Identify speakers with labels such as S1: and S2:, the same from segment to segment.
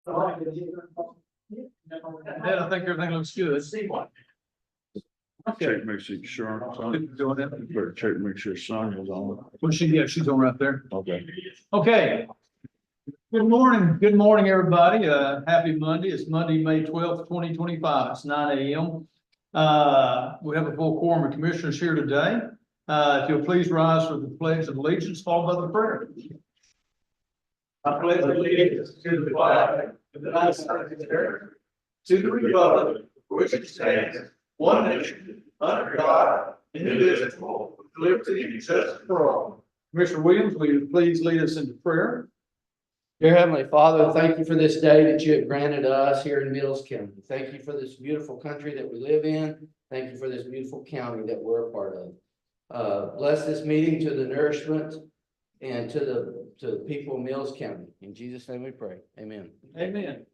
S1: I think everything looks good. Okay.
S2: Check, make sure better check, make sure son was on.
S1: Well, she's on right there.
S2: Okay.
S1: Okay. Good morning, everybody. Happy Monday. It's Monday, May 12th, 2025. It's 9 a.m. We have a full quorum of commissioners here today. If you'll please rise for the pledge of allegiance, followed by the prayer. I pledge allegiance to the flag of the United States of America, to the republic for which it stands, one nation, under God, indivisible, with liberty and justice for all. Commissioner Williams, will you please lead us into prayer?
S3: Dear Heavenly Father, thank you for this day that you have granted us here in Mills County. Thank you for this beautiful country that we live in. Thank you for this beautiful county that we're a part of. Bless this meeting to the nourishment and to the people of Mills County. In Jesus' name we pray. Amen.
S1: Amen.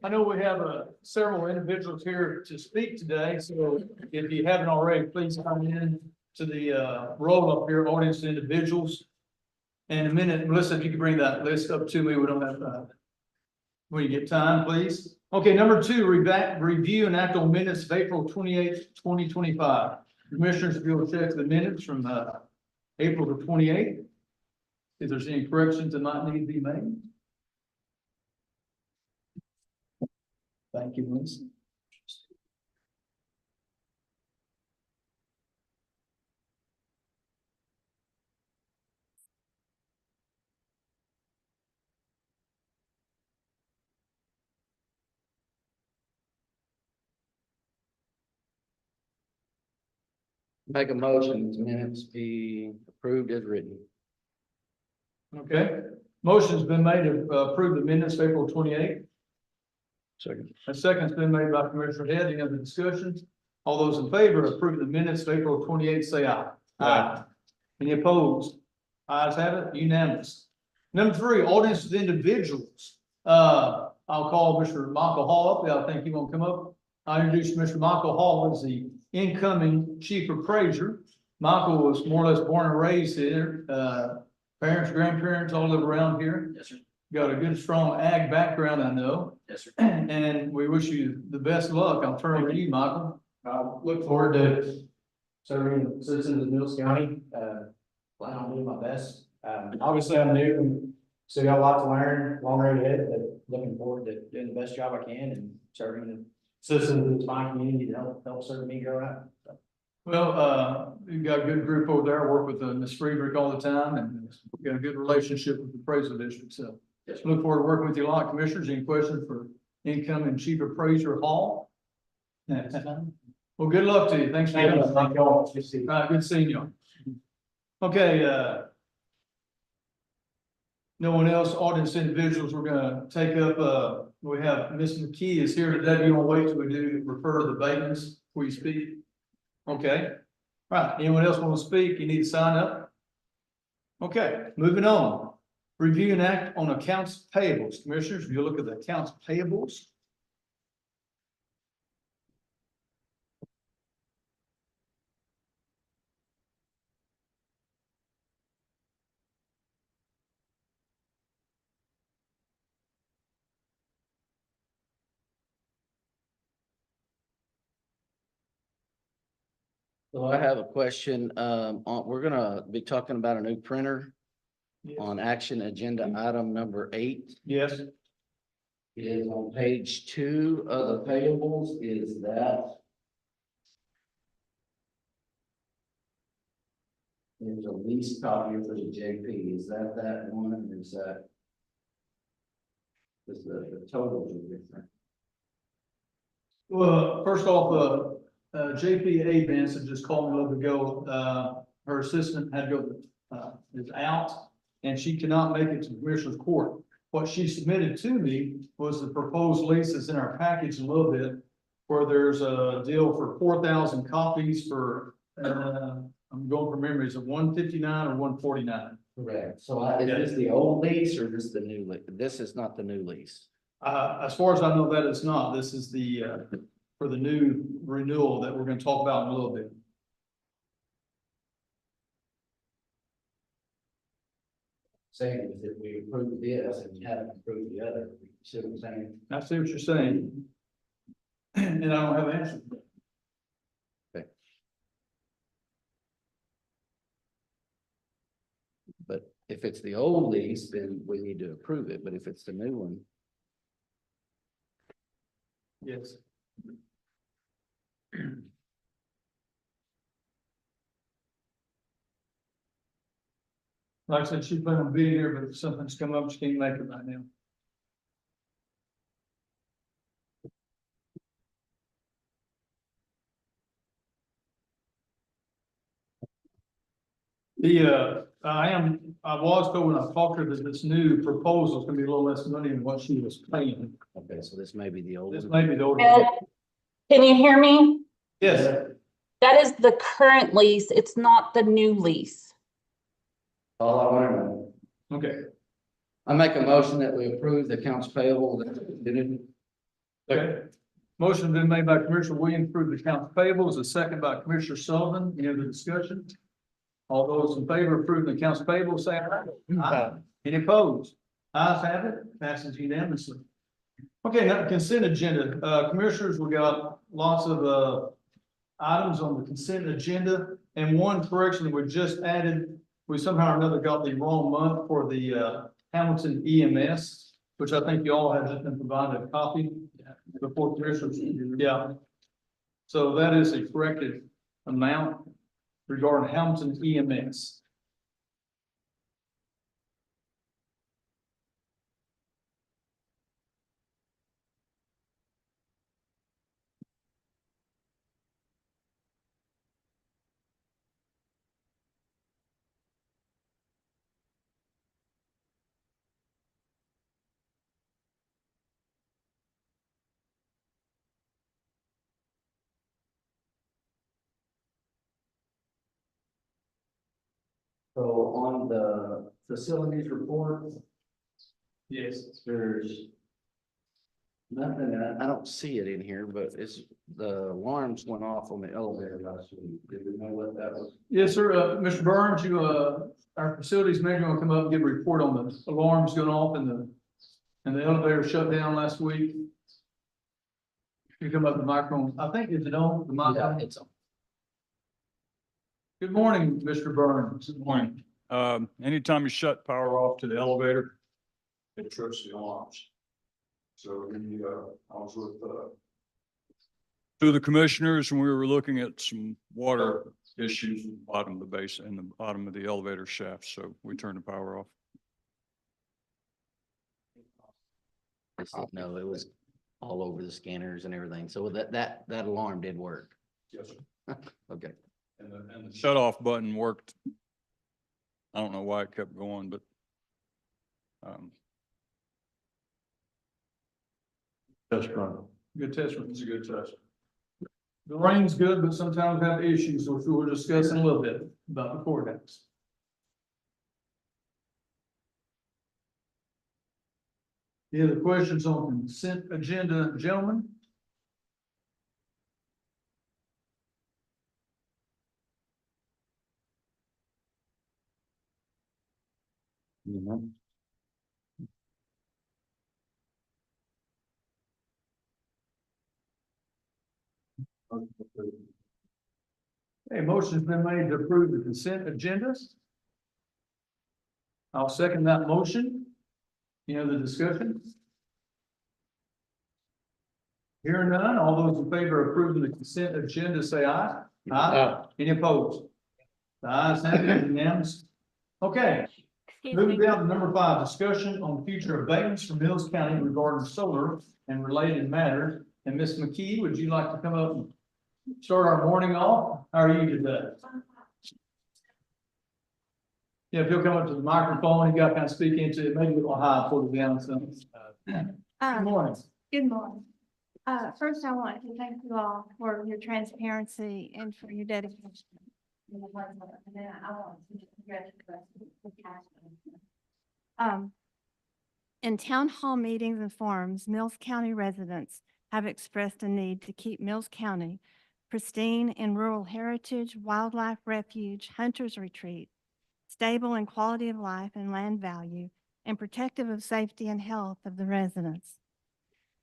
S1: I know we have several individuals here to speak today, so if you haven't already, please come in to the roll up here, audience individuals. And in a minute, Melissa, if you could bring that list up to me, we don't have when you get time, please. Okay, number 2, review and act on minutes of April 28th, 2025. Commissioners, if you'll check the minutes from April the 28th. If there's any corrections that might need to be made. Thank you, Melissa.
S3: Make a motion, the minutes be approved as written.
S1: Okay, motion's been made to approve the minutes of April 28th.
S2: Second.
S1: A second's been made by Commissioner Head. Any other discussions? All those in favor of approving the minutes of April 28th, say aye. Aye. Any opposed? Ayes have it, unanimous. Number 3, audience with individuals. I'll call Mr. Michael Hall up. I think he won't come up. I introduce Mr. Michael Hall as the incoming chief appraiser. Michael was more or less born and raised here. Parents, grandparents all live around here.
S4: Yes, sir.
S1: Got a good, strong ag background, I know.
S4: Yes, sir.
S1: And we wish you the best luck. I'll turn over to you, Michael.
S4: Look forward to serving citizens of Mills County. Plan on doing my best. Obviously, I'm new and still got a lot to learn, long road ahead, but looking forward to doing the best job I can and serving the citizens of this fine community to help serve me grow up.
S1: Well, you've got a good group over there. I work with Ms. Friedrich all the time, and we've got a good relationship with the appraisal district. So
S4: Yes,
S1: look forward to working with you a lot. Commissioners, any questions for incoming chief appraiser Hall? Well, good luck to you. Thanks for coming.
S4: Thank you all. Good to see you.
S1: Good seeing you. Okay, no one else, audience individuals, we're gonna take up, we have Ms. McKee is here today. You want to wait till we do refer to the abatements before you speak? Okay, right. Anyone else want to speak? You need to sign up. Okay, moving on. Review and act on accounts payables. Commissioners, if you look at the accounts payables.
S3: So I have a question. We're gonna be talking about a new printer on action agenda item number 8.
S1: Yes,
S3: It is on page 2 of the payables. Is that? There's a lease copy for the JP. Is that one? Or is that? Is the totals are different?
S1: well, first off, JP Avance had just called me a little bit ago. Her assistant had to go, is out, and she cannot make it to the Commissioner's Court. What she submitted to me was the proposed leases in our package a little bit, where there's a deal for 4,000 copies for, I'm going from memory, is it 159 or 149?
S3: Correct. So is this the old lease or this the new lease? This is not the new lease.
S1: As far as I know, that is not. This is the, for the new renewal that we're going to talk about in a little bit.
S3: saying is that we approved this and haven't approved the other. You see what I'm saying?
S1: I see what you're saying. And I don't have an answer.
S3: But if it's the old lease, then we need to approve it, but if it's the new one.
S1: Yes. Like I said, she's planning on being here, but if something's come up, she can't make it right now. I was told when I talked to her that this new proposal is gonna be a little less money than what she was paying.
S3: Okay, so this may be the old
S1: This
S3: one.
S1: may be the older.
S5: Ed, can you hear me?
S1: Yes,
S5: That is the current lease. It's not the new lease.
S3: All I want to know.
S1: okay,
S3: I make a motion that we approve the accounts payable.
S1: okay. Motion been made by Commissioner Williams, approve the accounts payables, a second by Commissioner Sullivan. Any other discussion? All those in favor of approving the accounts payable, say aye. Aye. Any opposed? Ayes have it, passes unanimously. Okay, now consent agenda. Commissioners, we got lots of, items on the consent agenda. And one correction that we just added, we somehow or another got the wrong month for the, Hamilton EMS, which I think you all have just been provided a copy before commissioners. Yeah. So that is a corrected amount regarding Hamilton EMS.
S3: So on the facilities report,
S1: Yes.
S3: there's nothing, I don't see it in here, but it's, the alarms went off on the elevator last week. Did we know what that was?
S1: Yes, sir. Mr. Burns, you, our facilities manager will come up and give a report on the alarms going off and the elevator shut down last week. You come up the microphone. I think, is it on? The
S3: Yeah,
S1: microphone?
S3: it's on.
S1: Good morning, Mr. Burns.
S2: Good morning. Anytime you shut power off to the elevator, it trips the alarms. So I was with, two of the commissioners and we were looking at some water issues in the bottom of the base and the bottom of the elevator shaft. So we turned the power off.
S3: No, it was all over the scanners and everything. So that alarm did work.
S2: Yes, sir.
S3: Okay.
S2: And the shut off button worked. I don't know why it kept going, but test run.
S1: Good test run.
S2: It's a good test.
S1: The rain's good, but sometimes we have issues, which we were discussing a little bit about the courthouse. Any other questions on consent agenda, gentlemen? A motion's been made to approve the consent agendas. I'll second that motion. Any other discussion? Hearing none, all those in favor of approving the consent agenda, say aye. Aye. Any opposed? The ayes have it, unanimous. Okay, moving down to number 5, discussion on future abatements for Mills County regarding solar and related matters. And Ms. McKee, would you like to come up and start our morning off? How are you today? Yeah, if you'll come up to the microphone, you got to kind of speak into it, maybe a little high, pull it down some. Good morning.
S6: Good morning. First, I want to thank you all for your transparency and for your dedication. And then I want to congratulate. In town hall meetings and forums, Mills County residents have expressed a need to keep Mills County pristine in rural heritage, wildlife refuge, hunters retreat, stable in quality of life and land value, and protective of safety and health of the residents.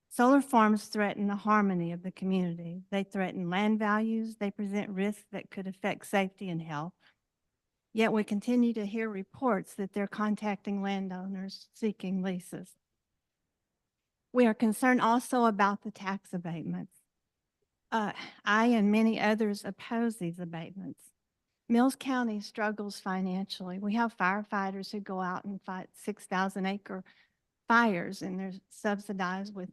S6: Solar farms threaten the harmony of the community. They threaten land values. They present risks that could affect safety and health. Yet we continue to hear reports that they're contacting landowners seeking leases. We are concerned also about the tax abatements. I and many others oppose these abatements. Mills County struggles financially. We have firefighters who go out and fight 6,000-acre fires, and they're subsidized with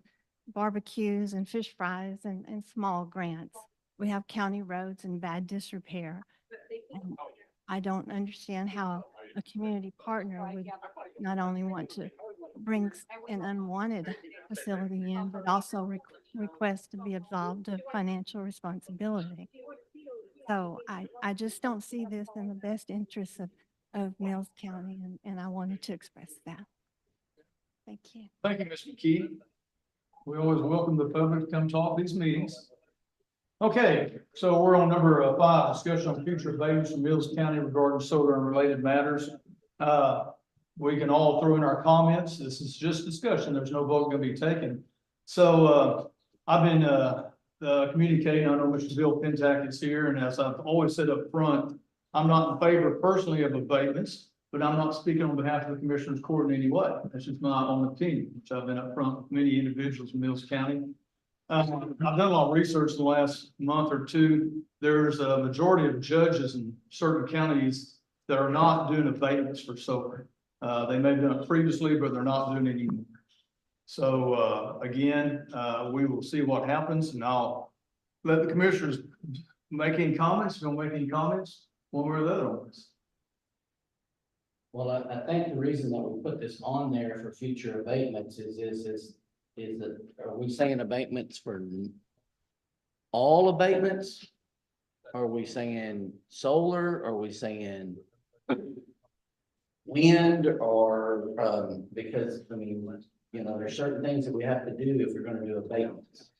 S6: barbecues and fish fries and small grants. We have county roads in bad disrepair. And I don't understand how a community partner would not only want to bring an unwanted facility in, but also request to be absolved of financial responsibility. So I just don't see this in the best interests of Mills County, and I wanted to express that. Thank you.
S1: Thank you, Ms. McKee. We always welcome the public to come talk these meetings. Okay, so we're on number 5, discussion on future abatements from Mills County regarding solar and related matters. We can all throw in our comments. This is just discussion. There's no vote going to be taken. So I've been communicating. I know Mr. Bill Pintack is here, and as I've always said up front, I'm not in favor personally of abatements, but I'm not speaking on behalf of the Commissioners Court in any way. That's just my own opinion, which I've been up front with many individuals in Mills County. I've done a lot of research in the last month or two. There's a majority of judges in certain counties that are not doing abatements for solar. They may have done it previously, but they're not doing it anymore. So again, we will see what happens, and I'll let the commissioners make any comments. Don't make any comments one way or the other on this.
S3: Well, I think the reason that we put this on there for future abatements is that, are we saying abatements for all abatements? Are we saying solar? Are we saying wind? Or, because, I mean, you know, there's certain things that we have to do if we're gonna do abatements.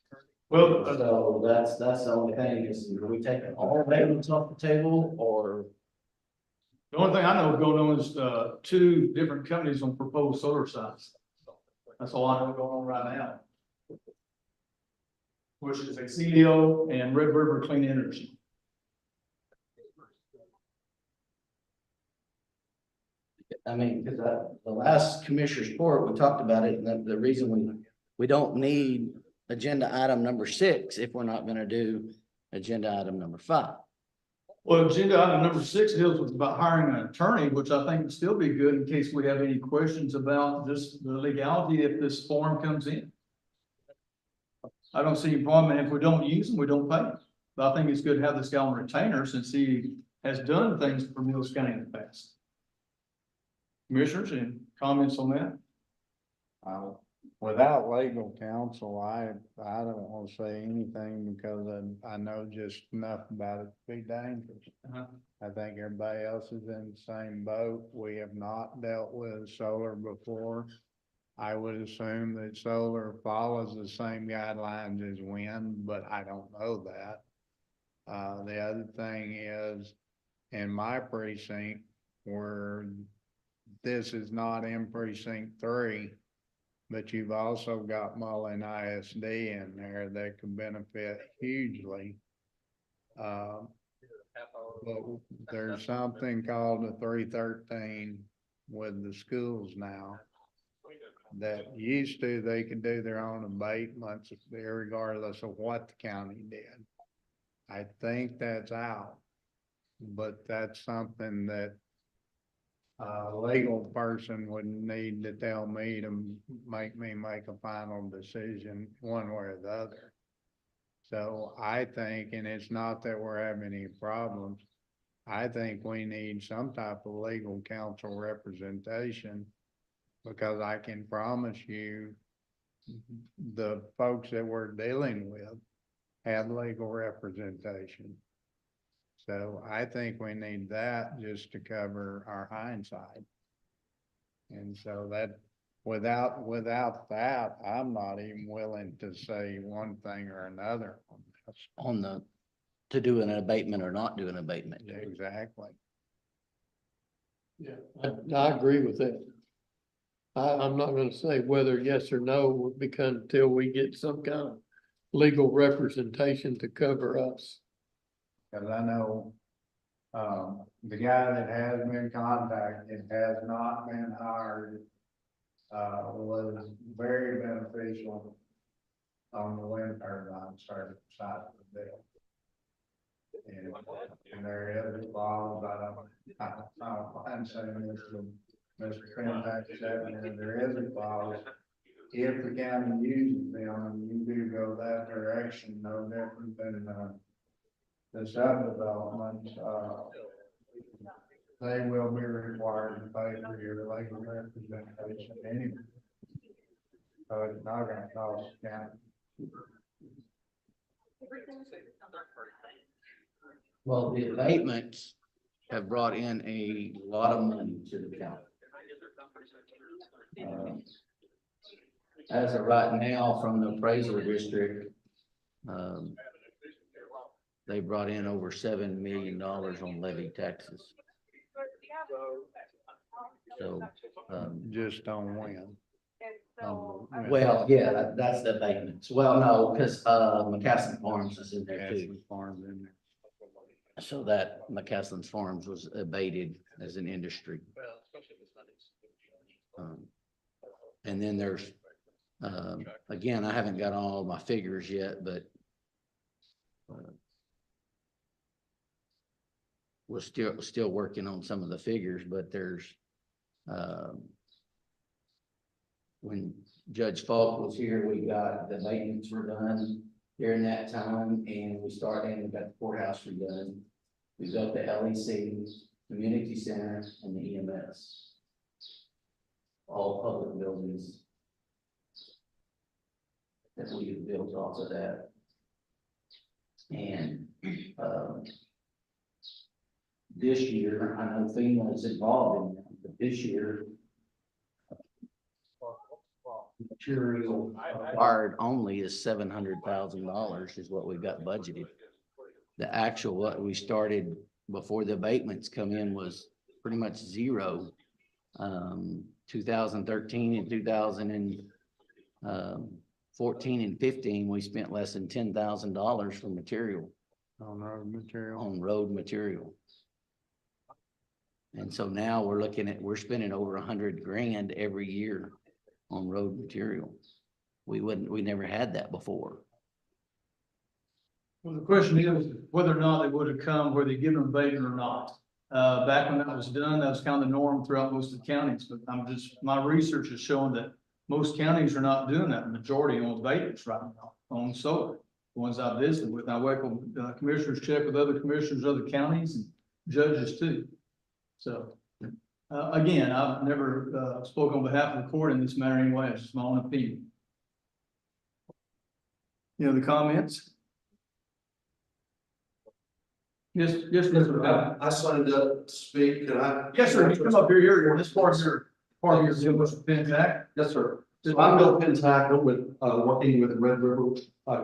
S1: Well,
S3: So that's the only thing is, are we taking all abatements off the table, or?
S1: the only thing I know going on is 2 different companies on proposed solar sites. That's all I know going on right now. Which is Excedio and Red River Clean Energy.
S3: I mean, because the last commissioner's court, we talked about it, and the reason we don't need agenda item number 6 if we're not gonna do agenda item number 5.
S1: Well, agenda item number 6 deals with about hiring an attorney, which I think would still be good in case we have any questions about just the legality if this form comes in. I don't see any problem, and if we don't use them, we don't pay them. But I think it's good to have this guy on retainer since he has done things for Mills County in the past. Commissioners, any comments on that?
S7: Without legal counsel, I don't want to say anything because I know just enough about it to be dangerous. I think everybody else is in the same boat. We have not dealt with solar before. I would assume that solar follows the same guidelines as wind, but I don't know that. The other thing is, in my precinct, where this is not in precinct 3, but you've also got Mullen ISD in there that could benefit hugely. But there's something called the 313 with the schools now that used to, they could do their own abatements regardless of what the county did. I think that's out, but that's something that a legal person would need to tell me to make me make a final decision one way or the other. So I think, and it's not that we're having any problems, I think we need some type of legal counsel representation, because I can promise you the folks that we're dealing with have legal representation. So I think we need that just to cover our hindsight. And so that without that, I'm not even willing to say one thing or another on this.
S3: To do an abatement or not do an abatement.
S7: Exactly.
S8: I agree with that. I'm not gonna say whether yes or no, because until we get some kind of legal representation to cover us.
S7: Cause I know, the guy that has been contacted has not been hired, was very beneficial on the wind turbine side of the bill. And there is a clause, I'm saying this to Mr. Penpack said, and there is a clause. If the county uses them and you do go that direction, no different than, the subdevelopments, they will be required to pay for your legal representation anyway. So it's not gonna cost the county.
S3: Well, the abatements have brought in a lot of money to the county. As of right now, from the appraiser district, they brought in over $7 million on levy taxes. So,
S7: Just don't win.
S3: well, yeah, that's the abatements. Well, no, because McCaslin Farms is in there too.
S7: Farms in there.
S3: So that McCaslin's Farms was abated as an industry. And then there's, again, I haven't got all my figures yet, but we're still working on some of the figures, but there's, when Judge Falk was here, we got the maintenance were done during that time, and we got the courthouse redone. We got the LEC, community center, and the EMS. All public buildings that we have built off of that. And this year, I know FEMA is involved in that, but this year, material required only is $700,000 is what we've got budgeted. The actual, what we started before the abatements come in was pretty much zero. 2013 and 2014 and 15, we spent less than $10,000 for material.
S7: On road material.
S3: On road material. And so now we're spending over $100,000 every year on road material. We never had that before.
S1: Well, the question is whether or not they would have come, whether they give them abatement or not. Back when that was done, that was kind of the norm throughout most of the counties, but my research is showing that most counties are not doing that. The majority on abatements right now on solar. The ones I visited with, I welcome commissioners check with other commissioners, other counties and judges too. So, again, I've never spoke on behalf of the court in this matter anyway. It's just my own opinion. You know, the comments? Yes, Mr. Bell.
S9: I signed up to speak, and I.
S1: Yes, sir. You come up here. This part of your deal with Pensac.
S9: Yes, sir. So I'm Bill Pensac. I'm with, working with Red River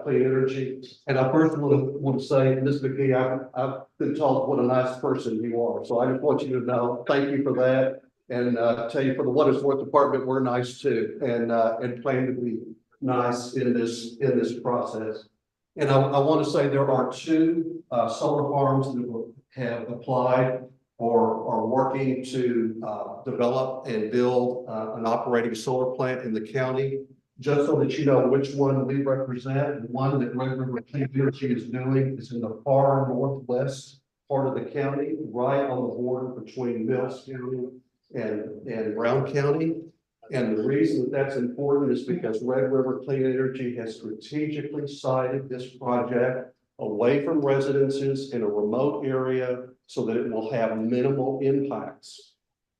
S9: Clean Energy. And I first want to say, Ms. McGee, I've been told what a nice person you are. So I just want you to know, thank you for that. And tell you for the What Is Worth department, we're nice too. And plan to be nice in this process. And I want to say there are two solar farms that have applied or are working to develop and build an operating solar plant in the county. Just so that you know which one we represent, the one that Red River Clean Energy is doing is in the far northwest part of the county, right on the border between Mills County and Brown County. And the reason that that's important is because Red River Clean Energy has strategically sited this project away from residences in a remote area so that it will have minimal impacts.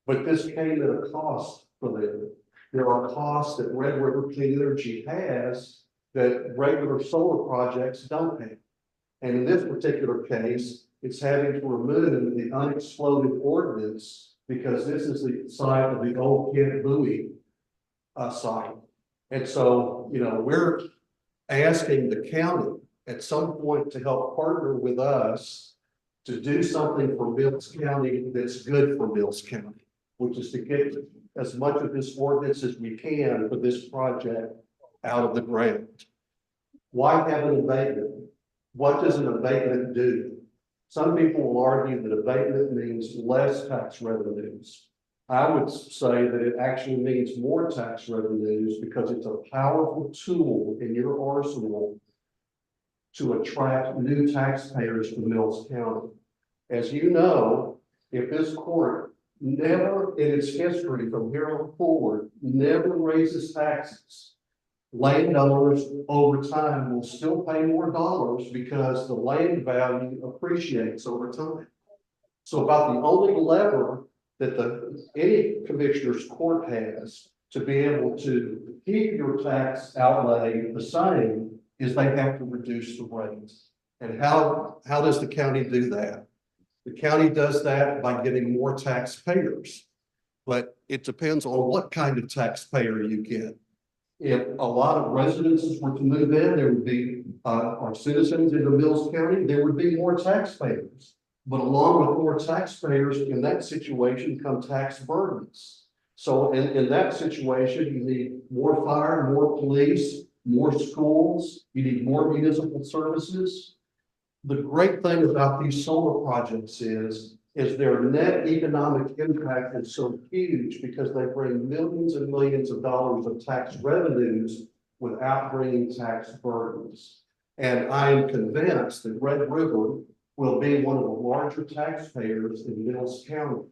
S9: But this came at a cost for them. There are costs that Red River Clean Energy has that regular solar projects don't have. And in this particular case, it's having to remove the unexploded ordnance because this is the site of the old Kent Bowie site. And so, you know, we're asking the county at some point to help partner with us to do something for Mills County that's good for Mills County. which is to get as much of this ordinance as we can for this project out of the ground. Why have an abatement? What does an abatement do? Some people will argue that abatement means less tax revenues. I would say that it actually means more tax revenues because it's a powerful tool in your arsenal to attract new taxpayers to Mills County. As you know, if this court never in its history from here on forward, never raises taxes, landowners over time will still pay more dollars because the land value appreciates over time. So about the only lever that any commissioner's court has to be able to keep your tax outlay the same is they have to reduce the rates. And how does the county do that? The county does that by getting more taxpayers, but it depends on what kind of taxpayer you get. If a lot of residences were to move in, there would be, our citizens in the Mills County, there would be more taxpayers. But along with more taxpayers, in that situation come tax burdens. So in that situation, you need more fire, more police, more schools, you need more municipal services. The great thing about these solar projects is their net economic impact is so huge because they bring millions and millions of dollars of tax revenues without bringing tax burdens. And I am convinced that Red River will be one of the larger taxpayers in Mills County.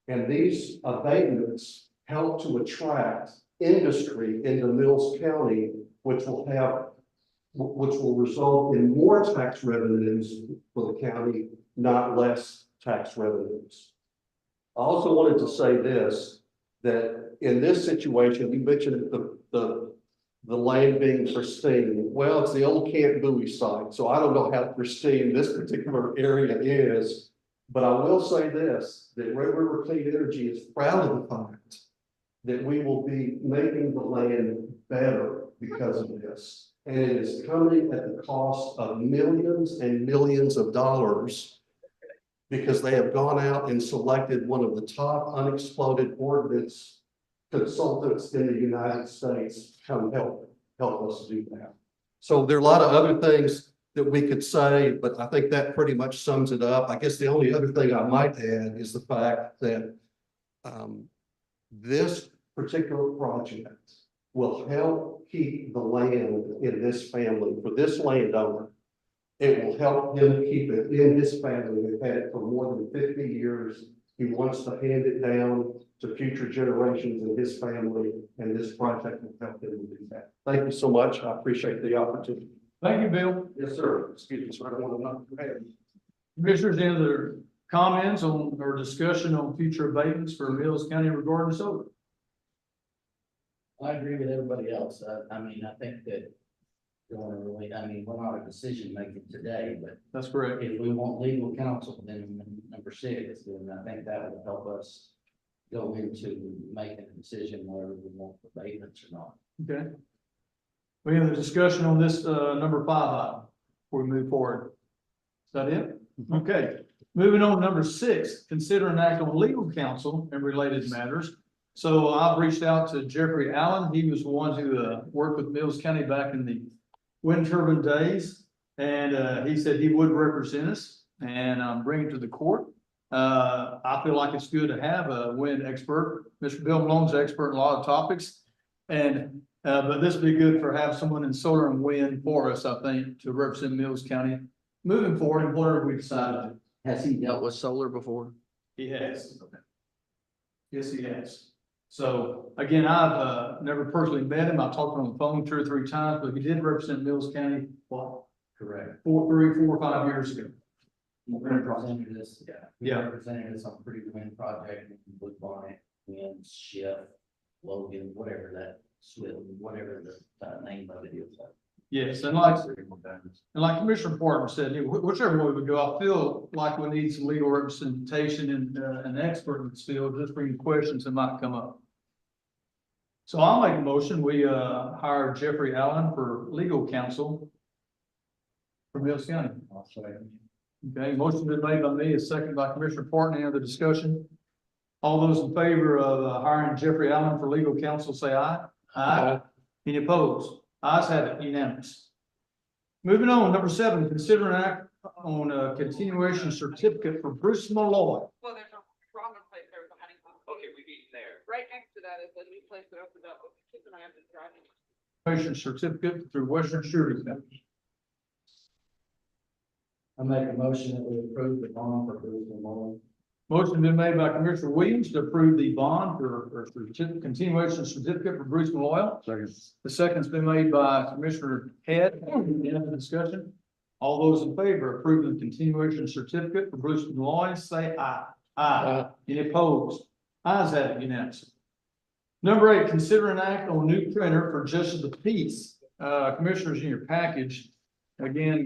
S9: And these abatements help to attract industry into Mills County, which will result in more tax revenues for the county, not less tax revenues. I also wanted to say this, that in this situation, you mentioned the land being pristine. Well, it's the old Camp Bowie site, so I don't know how pristine this particular area is, but I will say this, that Red River Clean Energy is proud of the fact that we will be making the land better because of this. And it is coming at the cost of millions and millions of dollars because they have gone out and selected one of the top unexploded ordnance consultants in the United States to come help us do that. So there are a lot of other things that we could say, but I think that pretty much sums it up. I guess the only other thing I might add is the fact that this particular project will help keep the land in this family, for this landowner. It will help him keep it in his family. We've had it for more than 50 years. He wants to hand it down to future generations in his family, and this project will help him do that. Thank you so much. I appreciate the opportunity.
S1: Thank you, Bill.
S9: Yes, sir. Excuse me, sir. I don't want to knock your head.
S1: Commissioners, any other comments on or discussion on future abatements for Mills County regarding solar?
S3: I agree with everybody else. I mean, I think that we're not a decision making today, but
S1: That's correct.
S3: if we want legal counsel, then number 6, then I think that will help us go into making a decision whether we want abatements or not.
S1: Okay. We have a discussion on this, number 5 item before we move forward. Is that it? Okay. Moving on to number 6, consider an act on legal counsel and related matters. So I've reached out to Jeffrey Allen. He was the one who worked with Mills County back in the wind turbine days. And he said he would represent us and bring it to the court. I feel like it's good to have a wind expert. Mr. Bill Malone's an expert in a lot of topics. And but this would be good for have someone in solar and wind for us, I think, to represent Mills County moving forward and whatever we decide to do.
S3: Has he dealt with solar before?
S1: He has. Yes, he has. So again, I've never personally met him. I've talked to him on the phone 2 or 3 times, but he did represent Mills County, well,
S3: Correct.
S1: 4 or 5 years ago.
S3: He represented us, He
S1: Yeah.
S3: represented us on Pretty Wind Project, Wood Bonnet, Wind, Shift, Logan, whatever that, Swift, whatever the name of it is.
S1: Yes, and like Commissioner Porter said, whichever way we go, I feel like we need some legal representation and an expert in this field, just bring questions that might come up. So I'll make a motion. We hire Jeffrey Allen for legal counsel for Mills County. Okay, motion been made by me, a second by Commissioner Porter. Any other discussion? All those in favor of hiring Jeffrey Allen for legal counsel, say aye.
S8: Aye.
S1: Any opposed? Ayes have it, unanimous. Moving on, number 7, consider an act on a continuation certificate for Bruce Malloy.
S10: Well, there's a wrong place there with the honeycomb. Okay, we beat there. Right next to that is the new place that opened up. Keep an eye on the driving.
S1: Continuation certificate through Western Surety Company.
S4: I make a motion that we approve the bond for Bruce Memorial.
S1: Motion been made by Commissioner Williams to approve the bond for continuation certificate for Bruce Malloy.
S7: Second.
S1: The second's been made by Commissioner Head. Any other discussion? All those in favor of approving the continuation certificate for Bruce Malloy, say aye.
S8: Aye.
S1: Any opposed? Ayes have it, unanimous. Number 8, consider an act on new printer for Justice of the Peace. Commissioners, in your package, again,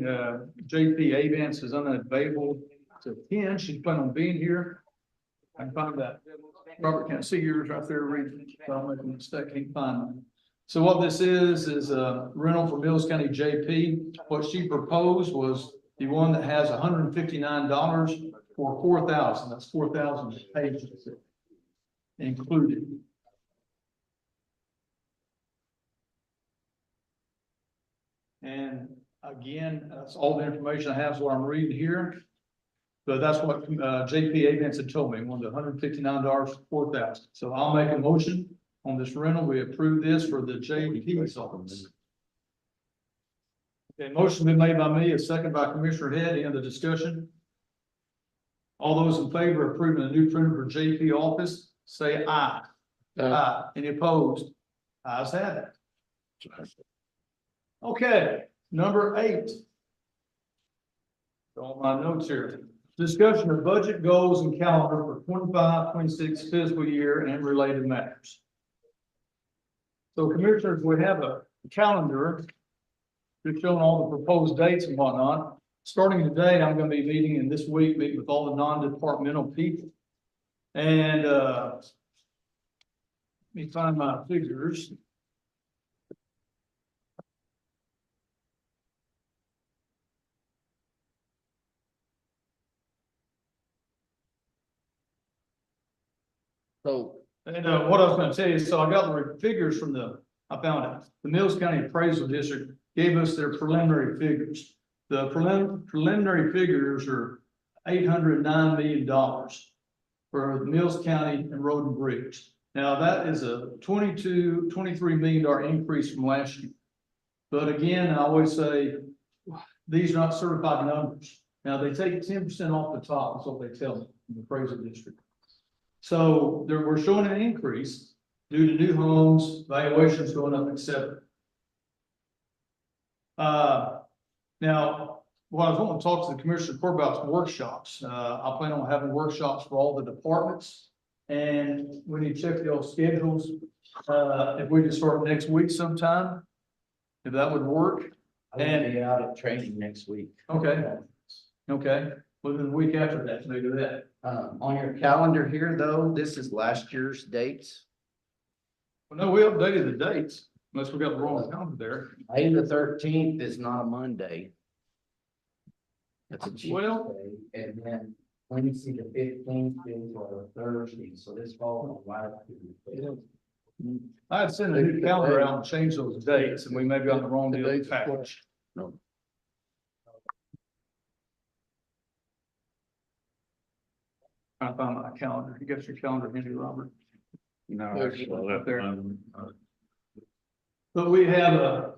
S1: JP Avance is unavailable to attend. She's planning on being here. I can find that. Robert, can't see yours right there. Read. If I'm making a mistake, can't find them. So what this is a rental for Mills County JP. What she proposed was the one that has $159 for 4,000. That's 4,000 pages included. And again, that's all the information I have, is what I'm reading here. But that's what JP Avance had told me, one of the $159 for 4,000. So I'll make a motion on this rental. We approve this for the JP's office. Okay, motion been made by me, a second by Commissioner Head. Any other discussion? All those in favor of approving a new printer for JP office, say aye. Aye. Any opposed? Ayes have it. Okay, number 8. All my notes here. Discussion of budget goals and calendar for 25-26 fiscal year and related matters. So commissioners, we have a calendar just showing all the proposed dates and whatnot. Starting today, I'm going to be meeting, and this week, meet with all the non-departmental people. And let me find my figures.
S3: So,
S1: And what I was going to tell you, so I got the figures from I found it. The Mills County Appraisal District gave us their preliminary figures. The preliminary figures are $809 million for the Mills County and Road and Bridge. Now that is a $23 million increase from last year. But again, I always say, these are not certified numbers. Now they take 10% off the top, that's what they tell me in the appraisal district. So we're showing an increase due to new homes, valuations going up, etc. Now, what I was wanting to talk to the Commissioner Court about is workshops. I plan on having workshops for all the departments, and we need to check the old schedules. If we can start next week sometime, if that would work.
S3: I'll be out at training next week.
S1: Okay. Okay. Well, then the week after that, maybe that.
S3: On your calendar here, though, this is last year's dates.
S1: Well, no, we updated the dates, unless we got the wrong calendar there.
S3: May the 13th is not a Monday. That's a Tuesday,
S1: Well-
S3: and then Wednesday the 15th is a Thursday, so this falls on right after.
S1: I had sent a new calendar out and changed those dates, and we may be on the wrong deal with the package.
S3: No.
S1: I found my calendar. You got your calendar handy, Robert?
S7: No,
S1: actually, up there. But we have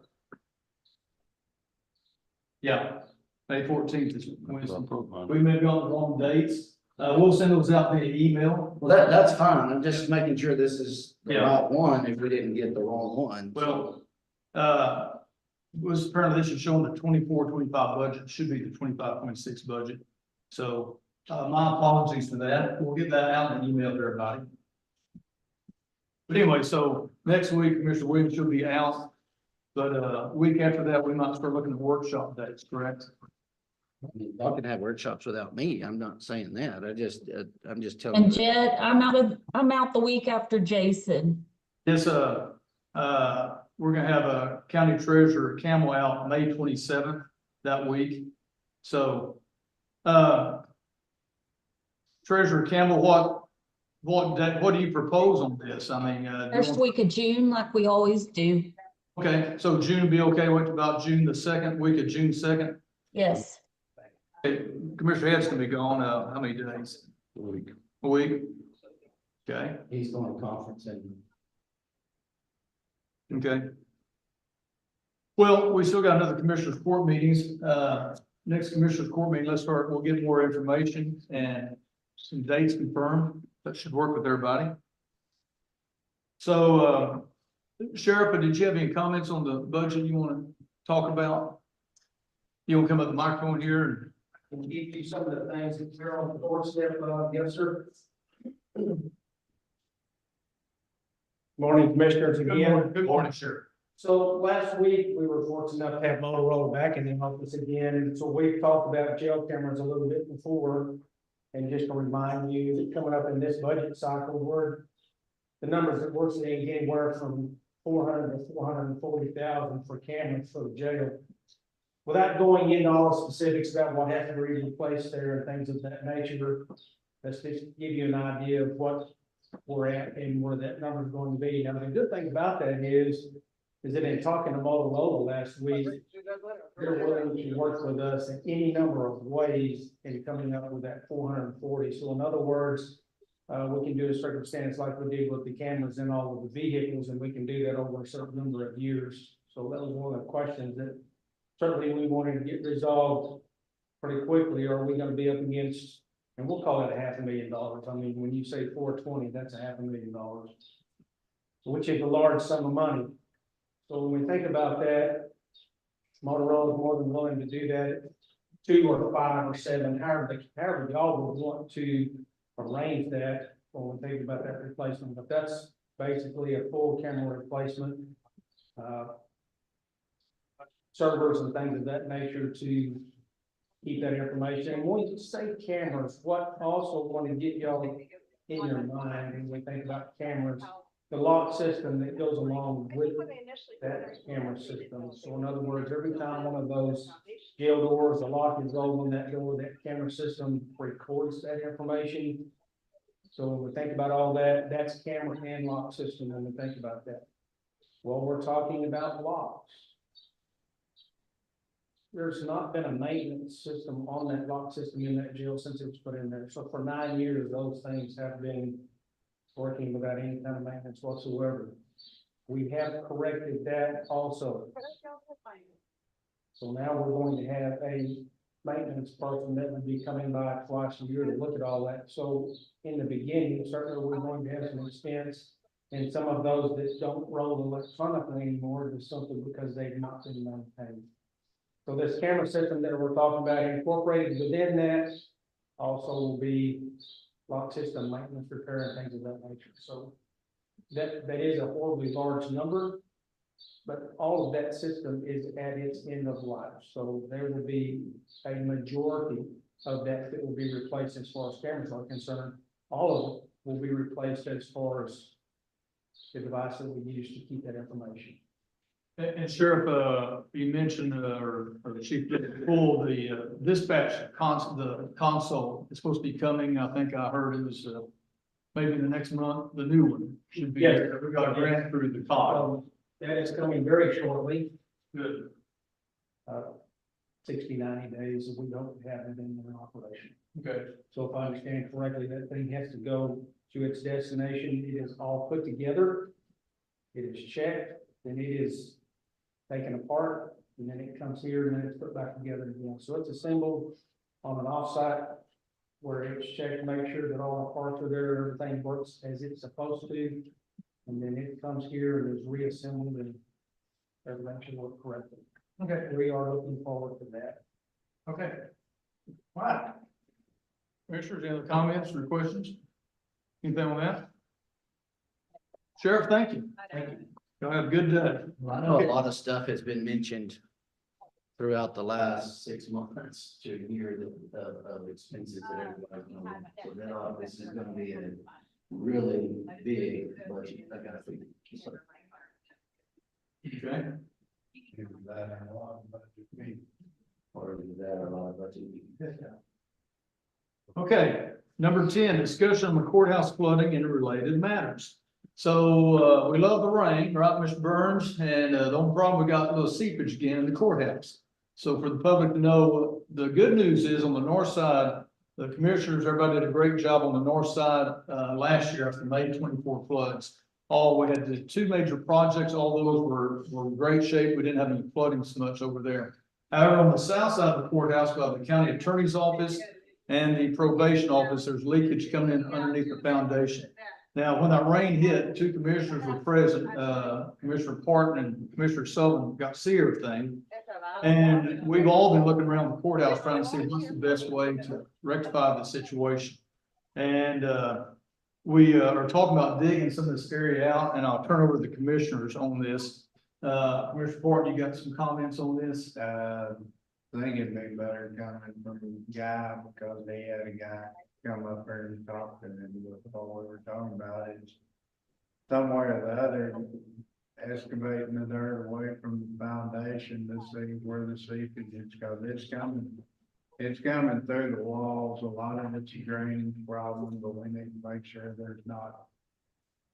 S1: yeah, May 14th is Wednesday. We may be on the wrong dates. We'll send those out via email.
S3: Well, that's fine. I'm just making sure this is the
S1: Yeah.
S3: right one if we didn't get the wrong one.
S1: Well, was apparently this is showing the 24-25 budget, should be the 25-26 budget. So, my apologies for that. We'll get that out in an email to everybody. But anyway, so next week, Commissioner Williams should be out. But, week after that, we might start looking at workshop dates, correct?
S3: I mean, y'all can have workshops without me. I'm not saying that. I'm just telling.
S5: And
S3: you.
S5: Jed, I'm out the week after Jason.
S1: This, we're gonna have a county treasurer Camel out May 27th that week. So, Treasurer Campbell, what do you propose on this? I mean, do you
S5: First
S1: want-
S5: week of June, like we always do.
S1: okay, so June be okay, what about June, the second week of June 2nd?
S5: Yes.
S1: Commissioner Head's gonna be gone, how many days? A week? Okay,
S3: He's going to conference and
S1: okay. Well, we still got another commissioners court meetings, next commissioners court meeting, we'll get more information and some dates confirmed, that should work with everybody. So, Sheriff, did you have any comments on the budget you want to talk about? You want to come up the microphone here?
S4: Can give you some of the things that are on the doorstep, yes, sir. Morning, Commissioners, again.
S1: Good morning, Sheriff.
S4: So last week, we were fortunate enough to have Motorola back in the office again, and so we've talked about jail cameras a little bit before. And just to remind you, that coming up in this budget cycle, the numbers that we're seeing anywhere from 400 to 440,000 for cameras for the jail. Without going into all the specifics about what has to be replaced there and things of that nature, let's just give you an idea of what we're at and where that number is going to be. Now, the good thing about that is that in talking to Motorola last week, they're willing to work with us in any number of ways in coming up with that 440. So in other words, we can do a circumstance like we did with the cameras and all of the vehicles, and we can do that over a certain number of years. So that was one of the questions that certainly we wanted to get resolved pretty quickly. Or are we going to be up against, and we'll call it $500,000. I mean, when you say 420, that's $500,000, which is a large sum of money. So when we think about that, Motorola is more than willing to do that, 2 or 5 or 7, however y'all would want to arrange that when we think about that replacement. But that's basically a full camera replacement, servers and things of that nature to keep that information. And when you say cameras, what I also want to get y'all in your mind when we think about cameras, the lock system that goes along with that camera system. So in other words, every time one of those jail doors, the lock is rolled on that door, that camera system records that information. So when we think about all that, that's camera and lock system when we think about that. Well, we're talking about locks. There's not been a maintenance system on that lock system in that jail since it was put in there. So for 9 years, those things have been working without any kind of maintenance whatsoever. We have corrected that also. So now we're going to have a maintenance person that would be coming by twice a year to look at all that. So in the beginning, certainly we're going to have some expense in some of those that don't roll electronically anymore, just simply because they've not been maintained. So this camera system that we're talking about incorporated within that also will be lock system maintenance, repair, and things of that nature. So that is a horribly large number, but all of that system is at its end of life. So there will be a majority of that will be replaced as far as cameras are concerned. All of it will be replaced as far as the device that we use to keep that information.
S1: And Sheriff, you mentioned, or the chief did pull the dispatch console is supposed to be coming. I think I heard it was maybe the next month. The new one should be.
S4: Yes.
S1: We got a grant through the COG.
S4: That is coming very shortly.
S1: Good.
S4: 60, 90 days, and we don't have it in operation.
S1: Okay.
S4: So if I understand correctly, that thing has to go to its destination. It is all put together. It is checked, and it is taken apart, and then it comes here and then it's put back together again. So it's assembled on an offsite where it's checked to make sure that all the parts are there, everything works as it's supposed to. And then it comes here and is reassembled and everything should work correctly. Okay, we are looking forward to that.
S1: Okay. All right. Commissioners, any other comments or questions? Anything on that? Sheriff, thank you.
S4: Thank you.
S1: Y'all have a good day.
S3: Well, I know a lot of stuff has been mentioned throughout the last 6 months to year of expenses that everybody's going on. So that office is gonna be a really big budget. I gotta think.
S1: Okay.
S3: Or is that a lot of budget?
S1: Okay, Number 10, discussion on the courthouse flooding and related matters. So, we love the rain, right, Mr. Burns? And, the only problem, we got a little seepage again in the courthouse. So for the public to know, the good news is on the north side, the commissioners, everybody did a great job on the north side, last year after May 24 floods. We had the two major projects, all those were in great shape. We didn't have any flooding so much over there. However, on the south side of the courthouse, by the county attorney's office and the probation office, there's leakage coming in underneath the foundation. Now, when that rain hit, two commissioners were present, Commissioner Parton and Commissioner Sullivan got to see everything. And we've all been looking around the courthouse trying to see what's the best way to rectify the situation. And, we are talking about digging some of this area out, and I'll turn over to the commissioners on this. Commissioner Parton, you got some comments on this?
S7: I think it'd be better coming from the guy, because they had a guy come up there and talk to him, and all we were talking about is some way or the other, excavating the dirt away from the foundation to see where the seepage is, because it's coming through the walls. A lot of it's a drainage problem, but we need to make sure there's not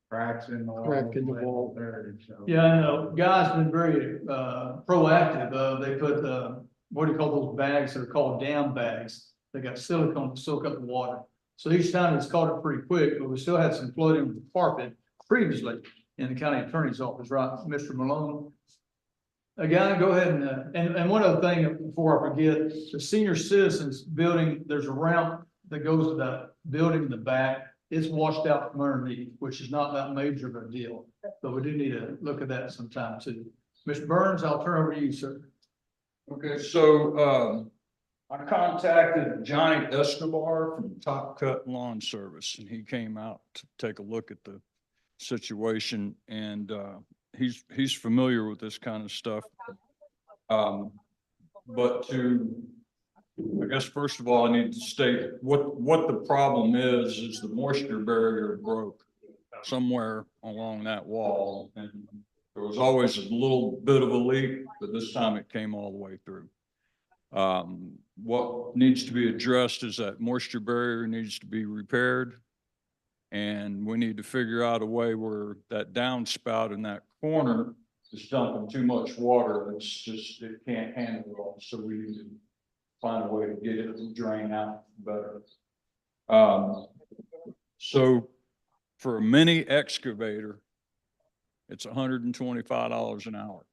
S7: cracks in the wall.
S8: Crack in the wall.
S7: There, so.
S1: Yeah, I know. Guy's been very, proactive. They put, what do you call those bags that are called down bags? They got silicone to soak up the water. So each time it's caught it pretty quick, but we still had some flooding with the carpet previously in the county attorney's office, right, Mr. Malone? Again, go ahead and one other thing before I forget, the senior citizens building, there's a ramp that goes to that building in the back. It's washed out from underneath, which is not that major of a deal, but we do need to look at that sometime too. Mr. Burns, I'll turn over to you, sir.
S2: Okay, so, I contacted Johnny Escobar from Top Cut Lawn Service, and he came out to take a look at the situation, and, he's familiar with this kind of stuff. But I guess, first of all, I need to state what the problem is the moisture barrier broke somewhere along that wall. And there was always a little bit of a leak, but this time it came all the way through. What needs to be addressed is that moisture barrier needs to be repaired. And we need to figure out a way where that downspout in that corner is dumping too much water. It can't handle it all. So we need to find a way to get it to drain out better. So for a mini excavator, it's $125 an hour.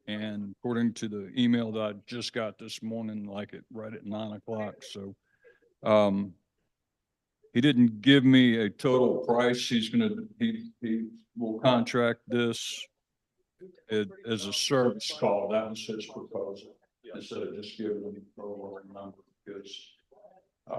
S2: And according to the email that I just got this morning, right at 9 o'clock. So, he didn't give me a total price. He will contract this as a service call. That was his proposal. Instead of just giving them a total number, because, I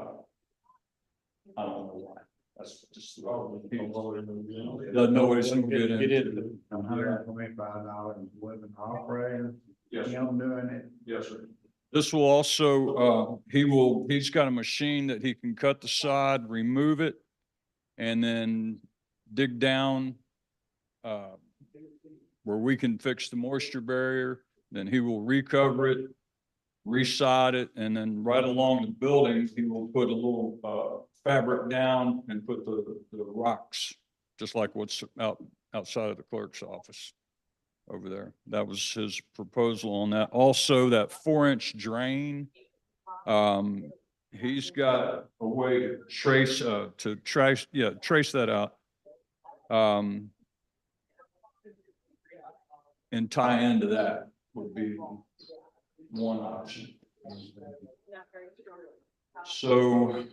S2: don't know why. That's just the problem. People doesn't know what he's gonna get into.
S7: $125 with an operator.
S2: Yes, sir.
S7: I'm doing it.
S2: Yes, sir. This will also, he's got a machine that he can cut the side, remove it, and then dig down where we can fix the moisture barrier. Then he will recover it, reside it, and then right along the building, he will put a little fabric down and put the rocks, just like what's outside of the clerk's office over there. That was his proposal on that. Also, that 4-inch drain, he's got a way to trace that out. And tie into that would be one option. So.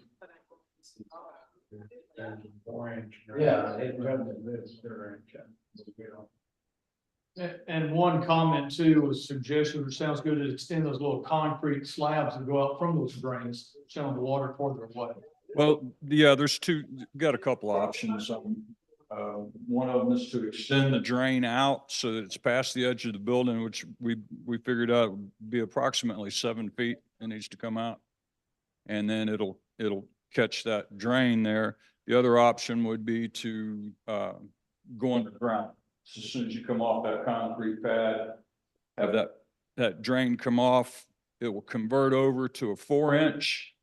S3: Yeah.
S1: And one comment too was suggestion, which sounds good, to extend those little concrete slabs and go out from those drains, channel the water further away.
S2: Well, yeah, got a couple options. One of them is to extend the drain out so that it's past the edge of the building, which we figured out would be approximately 7 feet. It needs to come out, and then it'll catch that drain there. The other option would be to go underground. So as soon as you come off that concrete pad, have that drain come off, it will convert over to a 4-inch,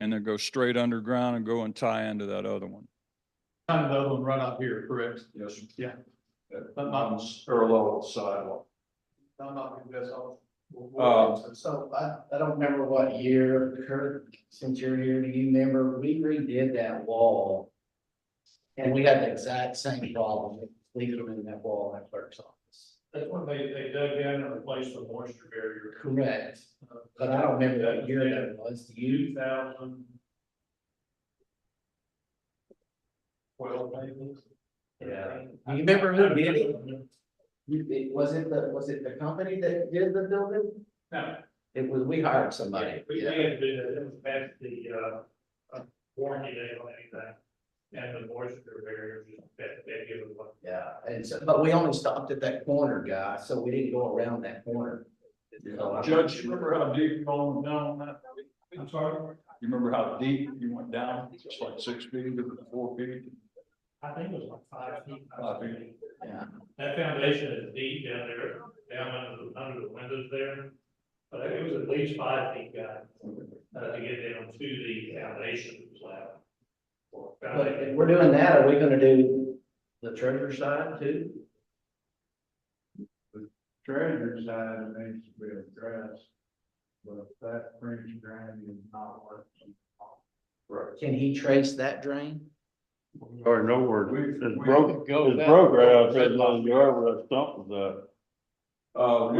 S2: and then go straight underground and go and tie into that other one.
S1: Kind of the other one right up here, correct?
S2: Yes, sir.
S1: Yeah.
S2: That mountain's parallel with the sidewalk.
S1: I'm not, that's all.
S3: So I don't remember what year, Kurt, since you're here, do you remember, we redid that wall? And we had the exact same problem, leaking in that wall at clerk's office.
S4: That's when they dug in and replaced the moisture barrier.
S3: Correct, but I don't remember what year that was, do you?
S4: 2000. Well, maybe.
S3: Yeah. Do you remember who did it? Was it the company that did the building?
S4: No.
S3: It was, we hired somebody.
S4: We had to do that, it was past the, warranty date on anything. And the moisture barrier, just that give it one.
S3: Yeah, and so, but we only stopped at that corner, guy, so we didn't go around that corner.
S2: Judge, you remember how deep you went down on that?
S4: I'm sorry?
S2: You remember how deep you went down? It's like 6 feet or 4 feet.
S4: I think it was like 5 feet.
S2: 5 feet.
S3: Yeah.
S4: That foundation is deep down there, down under the windows there. But it was at least 5 feet, guy, to get down to the foundation slab.
S3: But if we're doing that, are we gonna do the treasure side too?
S7: Treasure side needs to be addressed, but that French drain is not working.
S2: Right.
S3: Can he trace that drain?
S11: Or nowhere, it's
S2: we-
S11: broke,
S8: go
S11: it's
S8: that
S11: broke right
S8: far.
S11: outside the yard where that stump was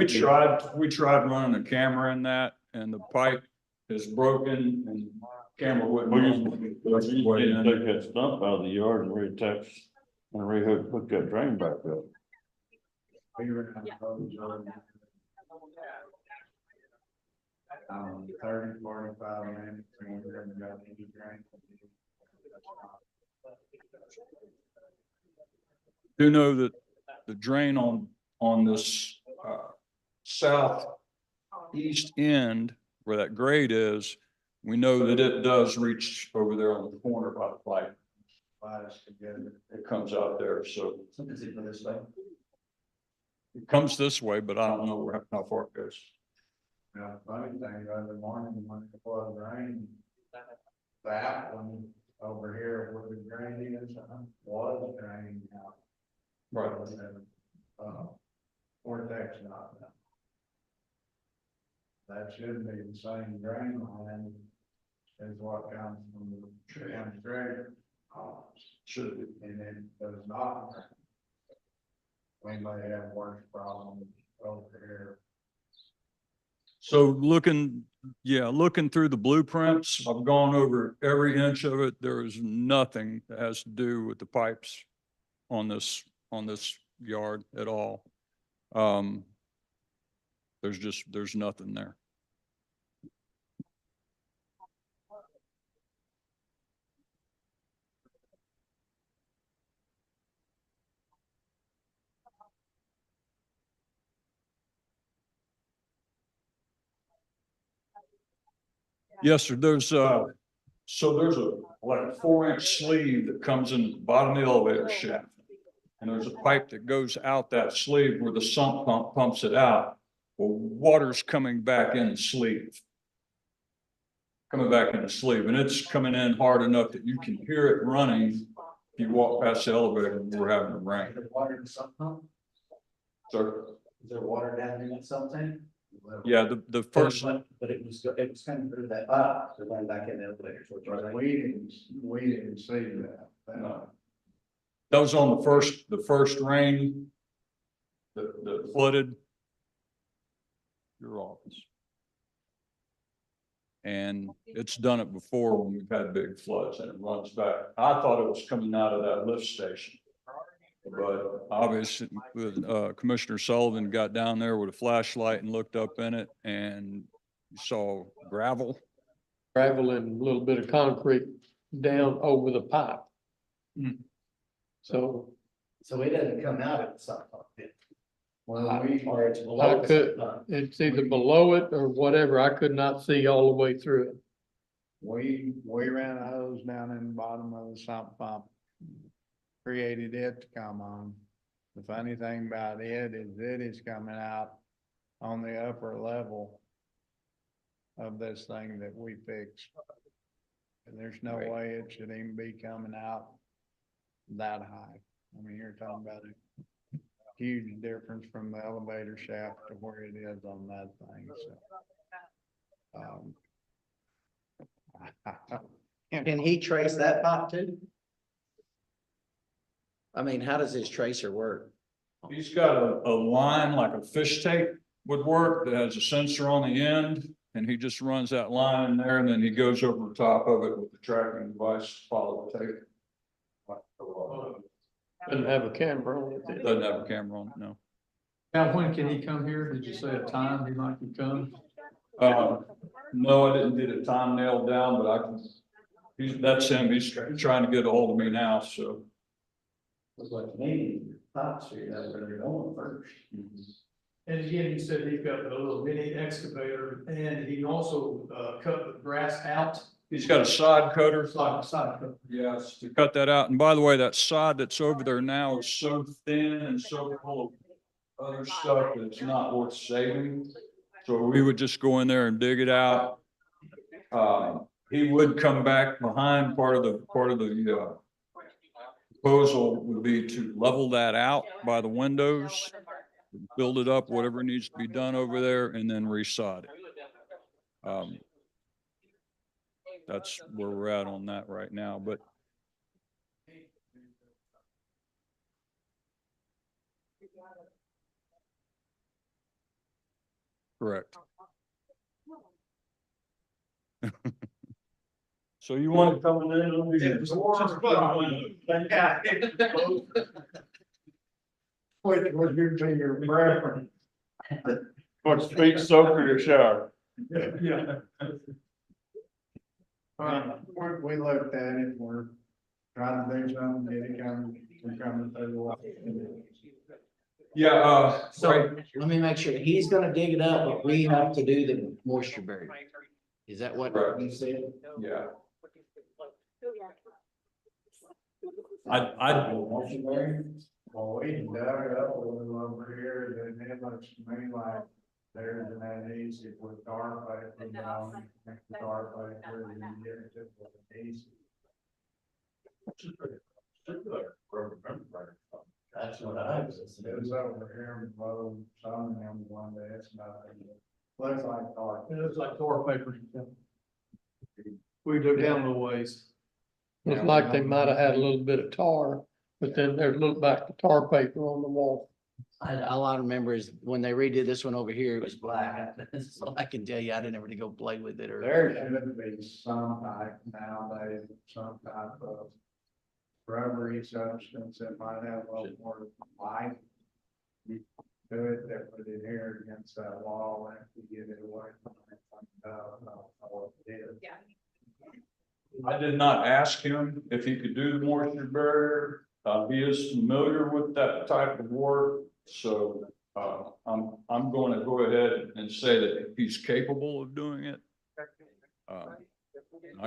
S2: We tried running a camera in that and the pipe is broken and camera wouldn't.
S11: We
S2: run.
S11: at. We didn't take that stump out of the yard and reattach and hook that drain back up.
S7: We were gonna close on 30, 45 minutes, and we're gonna go into drain.
S2: Do know that the drain on this southeast end where that grade is, we know that it does reach over there on the corner by the pipe.
S7: Slides together.
S2: It comes out there, so
S3: Is it this way?
S2: it comes this way, but I don't know how far it goes.
S7: Now, funny thing, the other morning when it was rain, that one over here where the drain is, was draining out.
S2: Right.
S7: Vortex not. That should be the same drain line as what comes from the county drain.
S2: Should be.
S7: And it does not. We may have worse problems over here.
S2: So looking through the blueprints, I've gone over every inch of it. There is nothing that has to do with the pipes on this yard at all. There's nothing there. Yes, sir. There's a like a 4-inch sleeve that comes in the bottom of the elevator shaft. And there's a pipe that goes out that sleeve where the sump pump pumps it out. Well, water's coming back in the sleeve. Coming back in the sleeve, and it's coming in hard enough that you can hear it running. If you walk past the elevator, we're having a rain.
S3: Is there water in the sump pump?
S2: Sir?
S3: Is there water down in that something?
S2: Yeah, the first,
S3: But it was coming through that box, so going back in the elevator. So
S7: But we didn't see that.
S2: no. That was on the first rain that flooded your office. And it's done it before when we've had big floods and it runs back. I thought it was coming out of that lift station. But obviously, Commissioner Sullivan got down there with a flashlight and looked up in it and saw gravel.
S8: Gravel and a little bit of concrete down over the pipe. So
S3: it doesn't come out of the sump pump then?
S7: Well,
S3: Or it's
S8: I
S3: below the
S8: could,
S3: sump pump?
S8: it's either below it or whatever. I could not see all the way through it.
S7: we ran a hose down in the bottom of the sump pump. Created it to come on. The funny thing about it is coming out on the upper level of this thing that we fixed. And there's no
S3: Right.
S7: way it should even be coming out that high. I mean, you're talking about a huge difference from the elevator shaft to where it is on that thing, so.
S3: Can he trace that pipe too? I mean, how does his tracer work?
S2: He's got a line like a fish tape would work that has a sensor on the end. And he just runs that line in there and then he goes over the top of it with the tracking device to follow the tape.
S8: Doesn't have a camera on it.
S2: It doesn't have a camera on it, no.
S1: Now, when can he come here? Did you say a time he might be coming?
S2: No, I didn't get a time nailed down, but I can, that's him. He's trying to get a hold of me now, so.
S3: Looks like me, pipes here, that's where they're going first.
S1: And again, he said he's got a little mini excavator and he can also, cut the grass out.
S2: He's got a sod cutter.
S1: Side cut.
S2: Yes, to cut that out. And by the way, that sod that's over there now is so thin and so full of other stuff that it's not worth saving. So we would just go in there and dig it out. He would come back behind part of the proposal would be to level that out by the windows, build it up, whatever needs to be done over there, and then resod it. That's where we're at on that right now, but correct. So you want to come in?
S7: What would you be your preference?
S11: What speaks soak or your shower?
S1: Yeah.
S7: We looked at it, we're trying to do something, get it coming, we're coming through the wall.
S2: Yeah,
S3: So let me make sure, he's gonna dig it up, but we have to do the moisture barrier. Is that what
S2: Right.
S3: you said?
S2: yeah. I
S3: Moisture barrier?
S7: Well, we dug it up a little over here, and it looks to me like there's an uneasy with tar pipe, you know, make the tar pipe where you get it to the easy.
S3: That's what I was.
S7: It was over here below some of them one day, it's nothing. Looks like tar.
S1: It looks like tar paper. We go down a little ways.
S8: Looks like they might have had a little bit of tar, but then there's look back the tar paper on the wall.
S3: All I remember is when they redid this one over here, it was black. So I can tell you, I didn't ever go play with it or.
S7: There should be some type nowadays, some type of rubbery substance that might have a little more life. You do it, they put it here against that wall and you get it away from it. I don't know what it is.
S2: I did not ask him if he could do the moisture barrier. He is familiar with that type of work, so I'm going to go ahead and say that he's capable of doing it. I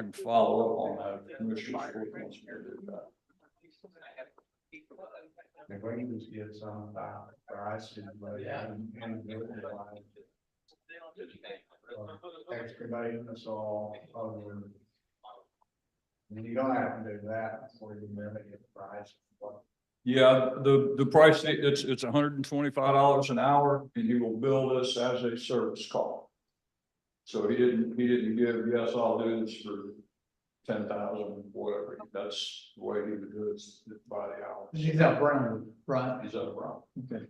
S2: can follow up on that if Commissioner Short wants me to do that.
S7: If we can just get some prices, but and do it like excavating the soil over. And you don't have to do that before you really get the price.
S2: Yeah, the price, it's $125 an hour and he will bill us as a service call. So he didn't give, yes, I'll do this for 10,000, whatever. That's the way he would do it by the hour.
S1: He's out Brownwood, right?
S2: He's up around.
S1: Okay.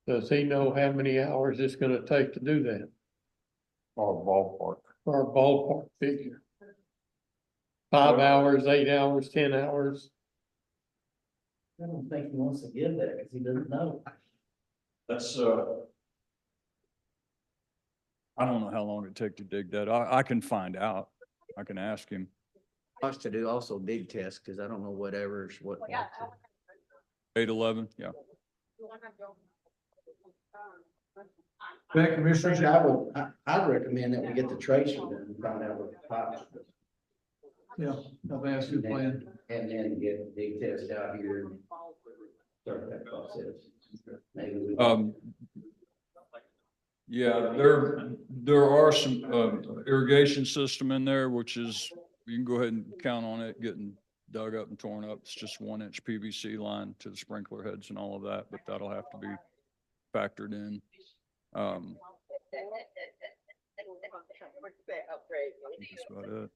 S8: Does he know how many hours it's gonna take to do that?
S11: Or ballpark.
S8: Or a ballpark figure? 5 hours, 8 hours, 10 hours?
S3: I don't think he wants to give that because he doesn't know.
S2: That's, I don't know how long it'd take to dig that. I can find out. I can ask him.
S3: Us to do also dig tests, because I don't know whatever's what.
S2: 811, yeah.
S1: Thank Commissioners.
S3: I'd recommend that we get the tracer done and find out what the pipes.
S1: Yeah, I think that's a good plan.
S3: And then get dig test out here and start that process. Maybe we.
S2: Yeah, there are some irrigation system in there, which is you can go ahead and count on it getting dug up and torn up. It's just 1-inch PVC line to the sprinkler heads and all of that, but that'll have to be factored in. I think that's about it.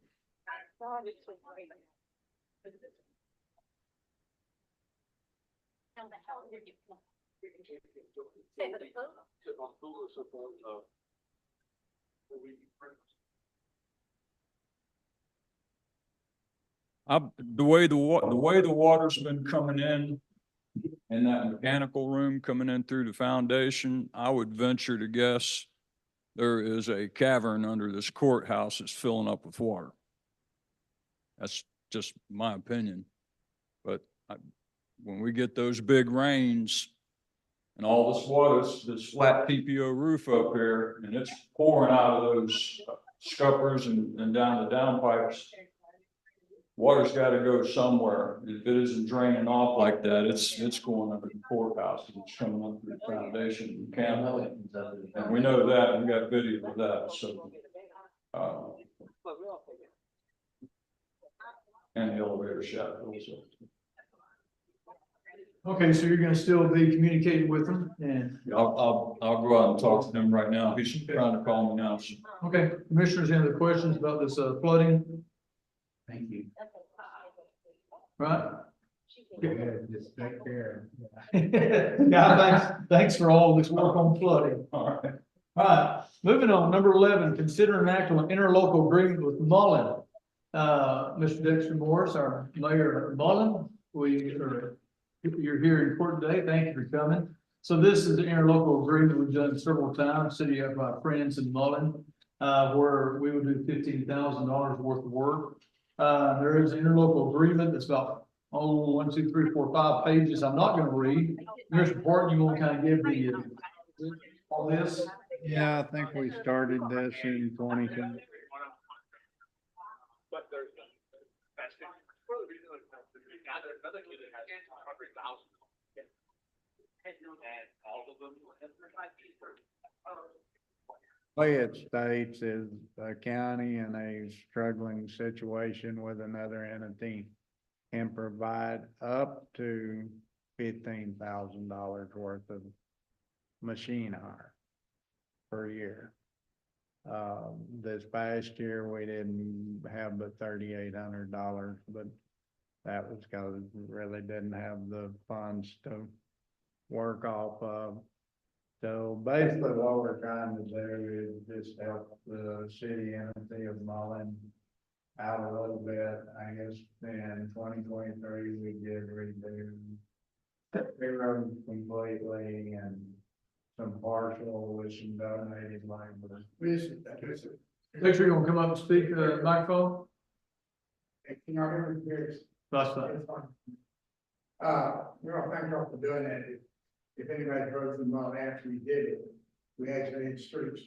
S2: The way the water's been coming in that mechanical room coming in through the foundation, I would venture to guess there is a cavern under this courthouse that's filling up with water. That's just my opinion. But when we get those big rains and all this water, this flat PPO roof up here, and it's pouring out of those scuppers and down the downpipes, water's got to go somewhere. If it isn't draining off like that, it's going under the courthouse. It's coming up through the foundation. You can't, and we know that. We got video of that. So, and the elevator shaft also.
S1: Okay, so you're gonna still be communicating with them and,
S2: I'll go out and talk to them right now. He's trying to call me now. So.
S1: okay, commissioners, any other questions about this flooding?
S3: Thank you.
S1: Right?
S7: Yeah, just take care.
S1: Yeah, thanks for all this work on flooding.
S2: All right.
S1: All right, moving on, number 11, consider an act on interlocal agreement with Mullen. Mr. Dexter Morris, our mayor of Mullen, you're here in court today. Thank you for coming. So this is an interlocal agreement we've done several times, city of our friends in Mullen, where we would do $15,000 worth of work. There is an interlocal agreement that's about 1, 2, 3, 4, 5 pages. I'm not going to read. Mr. Barton, you want to kind of give the all this?
S7: Yeah, I think we started this in 2010. Way it states is a county in a struggling situation with another entity can provide up to $15,000 worth of machine hire per year. This past year, we didn't have but $3,800, but that was because we really didn't have the funds to work off of. So basically what we're trying to do is just help the city entity of Mullen out a little bit. I guess in 2023, we did redo the road completely and some partial with some donated labor.
S1: Make sure you want to come up and speak to the microphone. That's fine.
S12: Well, thank y'all for doing that. If anybody drove through Mount after we did it, we actually had streets.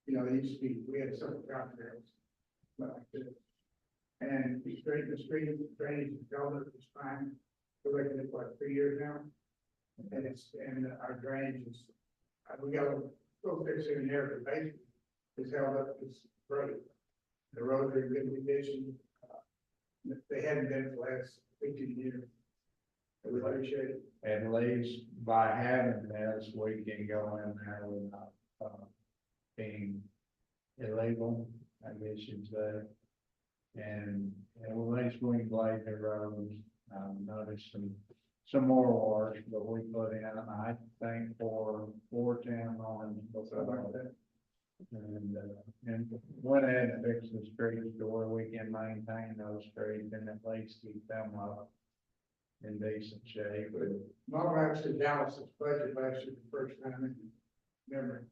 S12: You know, they used to be, we had several contrails. And the street drainage development is fine. We're looking at what, 3 years now? And our drainage is, we got a little fix in there, but basically it's held up, it's great. The roads are in good condition. They hadn't been for the last 15 years. We appreciate it.
S7: At least by having this, we can go in there without being illegal, I guess you'd say. And at least we can blade the roads. Noticed some more wash, but we put in, I think, for 410 on and went ahead and fixed the streets to where we can maintain those streets and at least keep them up in decent shape.
S12: Mom actually Dallas's budget last year, the first time in memory.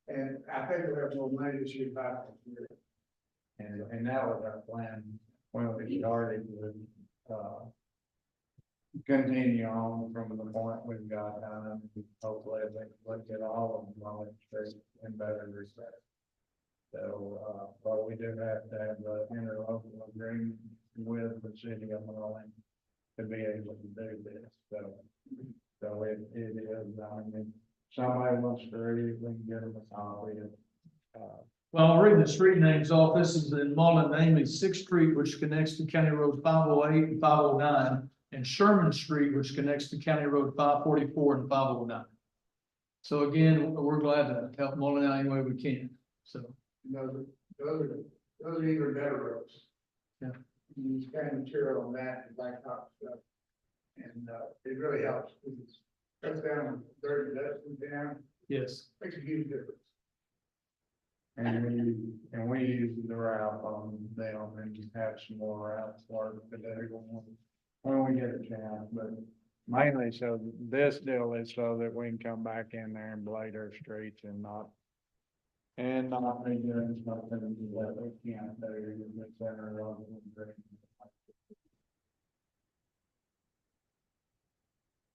S12: And I think we have more money this year, about this year.
S7: And that was our plan when we started with, continue on from the point we've got done. Hopefully they look at all of them while it's in better respect. So, but we do have to have the interlocal agreement with the city of Mullen to be able to do this. So it is, I mean, if somebody wants to read it, we can get them a copy.
S1: Well, I'm reading the street names off. This is in Mullen, namely Sixth Street, which connects to County Road 508 and 509, and Sherman Street, which connects to County Road 544 and 509. So again, we're glad to help Mullen out any way we can, so.
S12: Those are even better roads.
S1: Yeah.
S12: You use kind of material on that and blacktop stuff. And, it really helps. It cuts down dirt and dust and down,
S1: Yes.
S12: makes a huge difference.
S7: And we use the route on them and have some more routes for today when we get a chance, but mainly so this deal is so that we can come back in there and blade our streets and not be doing something that we can't do in the center of the.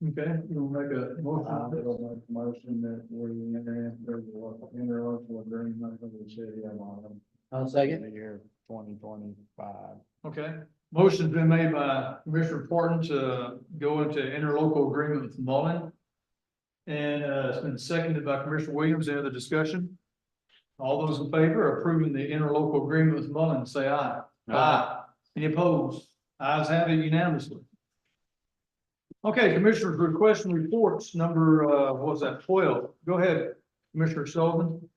S1: Okay, you'll make a
S7: I
S1: motion.
S7: will make a motion that we enter into the interlocal agreement with the city of Marvin.
S3: I'll
S7: In
S3: second.
S7: the year 2025.
S1: Okay, motion's been made by Commissioner Porton to go into interlocal agreement with Mullen. And, it's been seconded by Commissioner Williams. Any other discussion? All those in favor of approving the interlocal agreement with Mullen, say aye. Aye. Any opposed? Ayes have it unanimously. Okay, Commissioners, request and reports, number, what was that, 12? Go ahead, Commissioner Sullivan.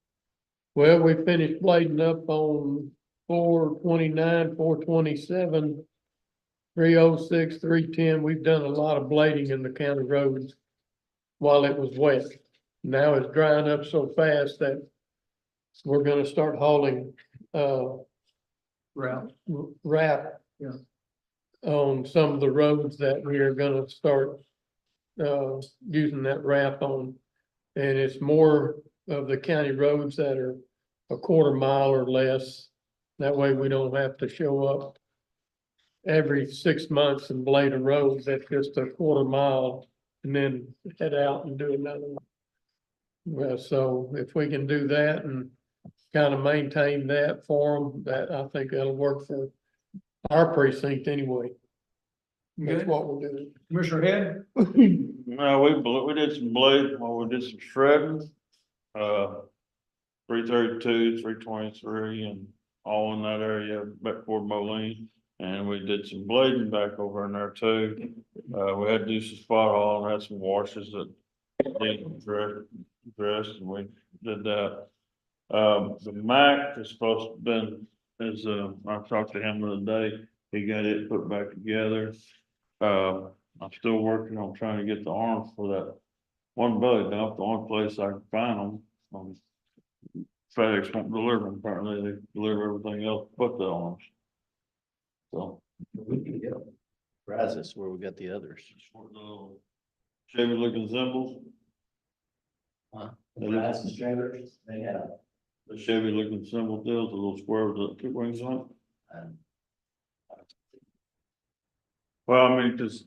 S8: Well, we finished blading up on 429, 427, 306, 310. We've done a lot of blading in the county roads while it was wet. Now it's drying up so fast that we're gonna start hauling,
S1: Route.
S8: wrap.
S1: Yeah.
S8: On some of the roads that we are gonna start, using that wrap on. And it's more of the county roads that are a quarter mile or less. That way we don't have to show up every 6 months and blade a road that's just a quarter mile and then head out and do another one. Well, so if we can do that and kind of maintain that for them, that I think that'll work for our precinct anyway. That's
S1: Okay,
S8: what we're doing.
S1: Commissioner Head.
S11: No, we did some blade, well, we did some shredding, 332, 323, and all in that area back toward Moline. And we did some blading back over in there too. We had to do some spot haul and had some washes that needed dressed, and we did that. The Mac is supposed to been, I talked to him the other day, he got it put back together. I'm still working on trying to get the arms for that one belly dump, the only place I can find them. FedEx won't deliver them, apparently they deliver everything else but the arms. So.
S3: We can get them. Brazos, where we got the others.
S11: Chevy looking symbols,
S3: The Brazos trailers, they have.
S11: the Chevy looking symbol deals, the little square with the two wings on it. Well, I mean, cause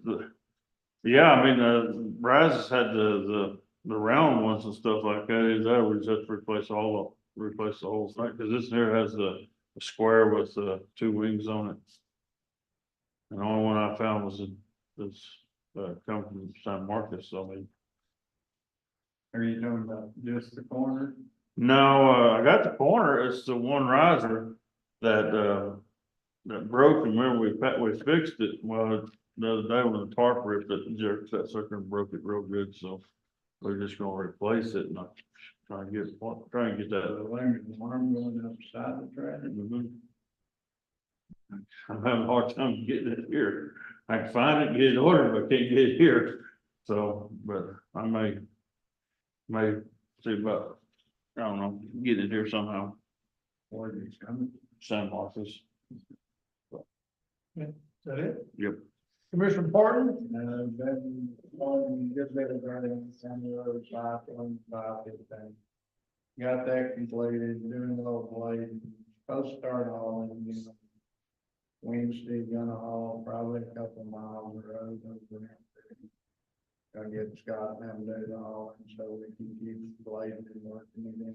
S11: Brazos had the round ones and stuff like that, is that we just have to replace the whole thing, cause this here has the square with the two wings on it. And the only one I found was come from San Marcos, so I mean.
S7: Are you talking about just the corner?
S11: No, I got the corner, it's the one riser that broke, and remember we fixed it, well, the other day when the tarp ripped it, jerked that sucker and broke it real good, so. We're just gonna replace it and try and get that.
S7: Arm going upside the tractor.
S11: Mhm. I'm having a hard time getting it here. I can find it, get it ordered, but I can't get it here. So, but I may see about, I don't know, get it here somehow.
S7: Or it's coming.
S11: San Marcos.
S1: Is that it?
S11: Yep.
S1: Commissioner Porton.
S7: Then, on just better running, some of those 525, 15. Got that completed, doing a little blade, supposed to start hauling, Wednesday, gonna haul probably a couple miles of road over there. Gotta get Scott and them do the hauling, so we can keep blading and working it in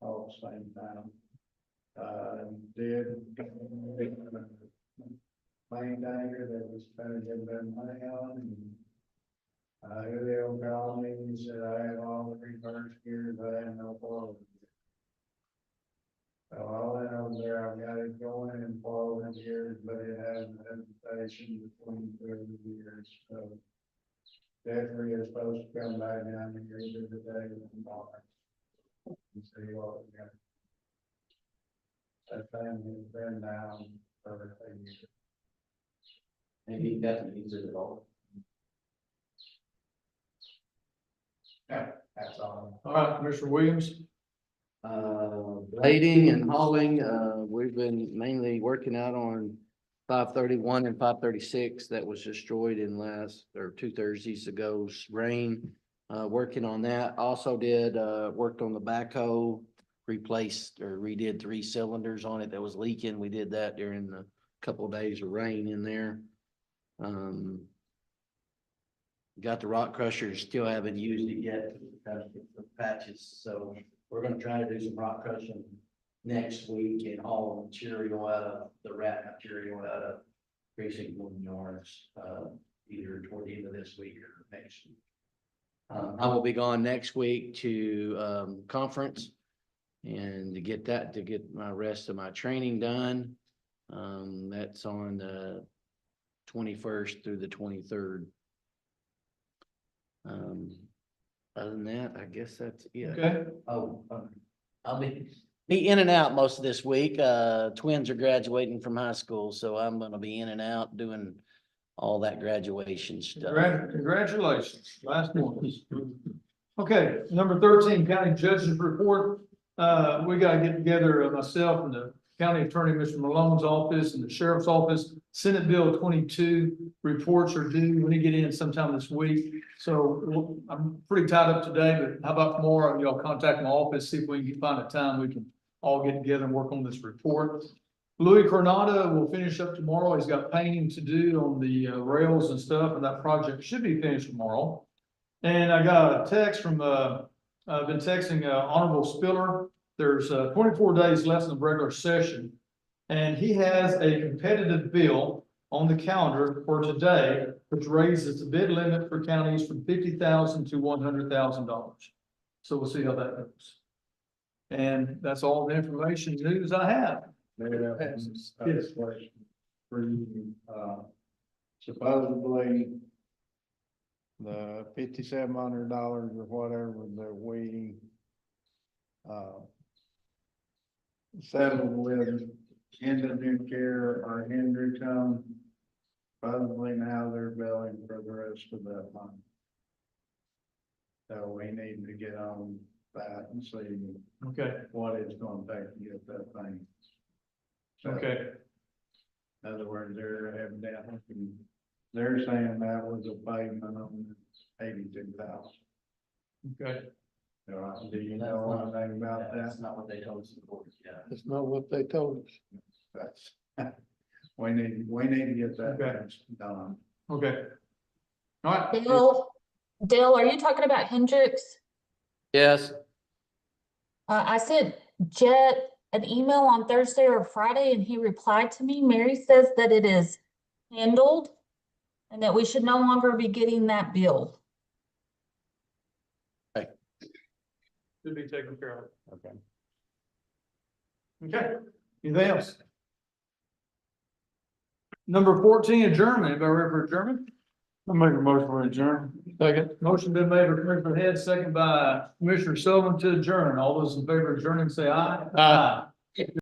S7: all at the same time. Did maintainer that was trying to get their money on, and Julio called me and said I had all the reverse gears, I had no problem. of years, but it has a hesitation between 30 years, so. Jeffrey is supposed to come back down here either today or tomorrow. And see what we got. That family has been down for a year.
S3: Maybe you got to use it at all.
S7: Yeah, that's all.
S1: All right, Commissioner Williams.
S3: Blading and hauling, we've been mainly working out on 531 and 536 that was destroyed in last, or 2 Thursdays ago's rain. Working on that. Also did, worked on the backhoe, replaced or redid 3 cylinders on it that was leaking. We did that during the couple of days of rain in there. Got the rock crusher, still haven't used it yet, the patches, so we're gonna try to do some rock crushing next week and haul material out of the rat material out of precinct 1 yards, either toward the end of this week or next week. I will be gone next week to conference and to get my rest of my training done. That's on the 21st through the 23rd. Other than that, I guess that's it.
S1: Okay.
S3: Oh, I'll be in and out most of this week. Twins are graduating from high school, so I'm gonna be in and out doing all that graduation stuff.
S1: Congratulations, last one. Okay, number 13, County Judge's Report. We gotta get together, myself and the County Attorney, Mr. Malone's office and the Sheriff's Office. Senate Bill 22 reports are due. When you get in sometime this week. So I'm pretty tied up today, but how about tomorrow? Y'all contact my office, see if we can find a time we can all get together and work on this report. Louis Coronado will finish up tomorrow. He's got painting to do on the rails and stuff, and that project should be finished tomorrow. And I got a text from, I've been texting Honorable Spiller. There's 24 days left in the regular session. And he has a competitive bill on the calendar for today, which raises the bid limit for counties from $50,000 to $100,000. So we'll see how that goes. And that's all the information news I have.
S7: Yes. For you, supposedly the $5,700 or whatever that we settled with Indigent Care or Hendrickson, supposedly now they're billing for the rest of that month. So we need to get on that and see
S1: Okay.
S7: what it's gonna take to get that thing. So,
S1: Okay.
S7: in other words, they're evidently, they're saying that was a payment on 82,000.
S1: Okay.
S7: Do you know anything about
S3: That's
S7: that?
S3: not what they told us in court, yeah.
S8: That's not what they told us.
S7: That's, we need to get that
S1: Okay.
S7: done.
S1: Okay. All right.
S5: Dale, are you talking about Hendricks?
S3: Yes,
S5: I sent Jet an email on Thursday or Friday and he replied to me. Mary says that it is handled and that we should no longer be getting that bill.
S1: Should be taken care of.
S7: Okay.
S1: Okay. Anything else? Number 14, adjournment. Anybody ready for adjournment?
S11: I'll make a motion for adjourn.
S8: Second.
S1: Motion been made by Commissioner Head, second by Commissioner Sullivan to adjourn. All those in favor of adjourning say aye.
S8: Aye.